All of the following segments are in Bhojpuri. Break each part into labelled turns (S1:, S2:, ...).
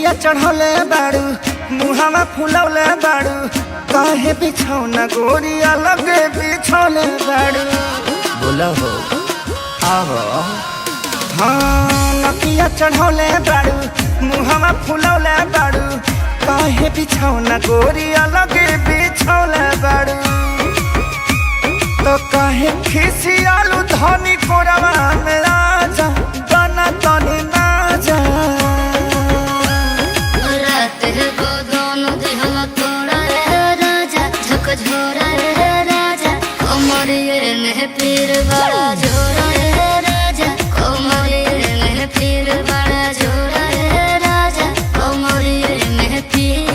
S1: नकिया चढ़ौले बाड़ू मुहावा फुलौले बाड़ू काहे बिछौना गोरिया लगे बिछौले बाड़ू बोला हो आहो हाँ नकिया चढ़ौले बाड़ू मुहावा फुलौले बाड़ू काहे बिछौना गोरिया लगे बिछौले बाड़ू तो काहे खिसियालू धनी कोरवा में राजा बना तनी ना जा
S2: रात को दोनों दिल तोड़ा रे राजा झक झोरा रे राजा कमरिए में पीर बड़ा झोरा रे राजा कमरिए में पीर बड़ा झोरा रे राजा कमरिए में पीर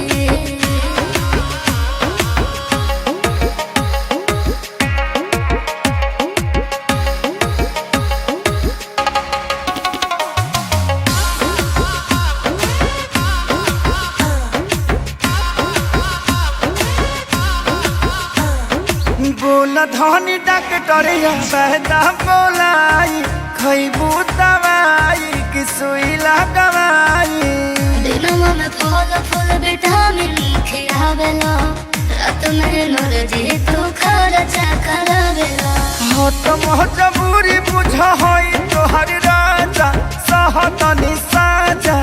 S1: बोला धनी डॉक्टरिया बहता बोलाई खैबू दवाई कि सुई लगवाई
S2: दिनों में फल फूल विटामिन खियावेला रात में एनर्जी तू खर्चा करावेला
S1: हो तो मजबूरी बुझ होई तोहर राजा सहतनी साजा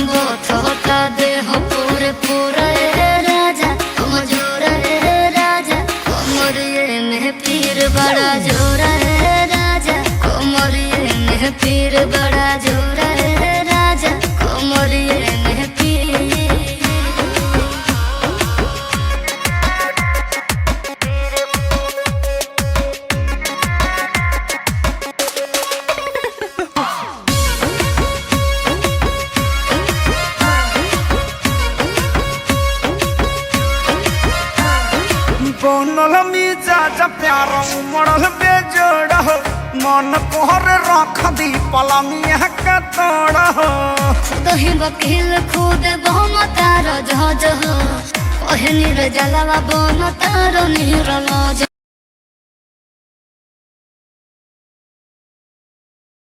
S2: बोथोटा देह पूरे पूरा रे राजा कमजोर रे राजा कमरिए में पीर बड़ा जोरा रे राजा कमरिए में पीर बड़ा जोरा रे राजा कमरिए में पीर
S1: बनल मिजाज प्यार उमड़ल बेजोड़ हो मन कोहर रख दी पलमिया का तोड़ हो
S2: दही वकील खुद बहम तार जहाज हो ओहे नीर जलावा बन तार नीर लज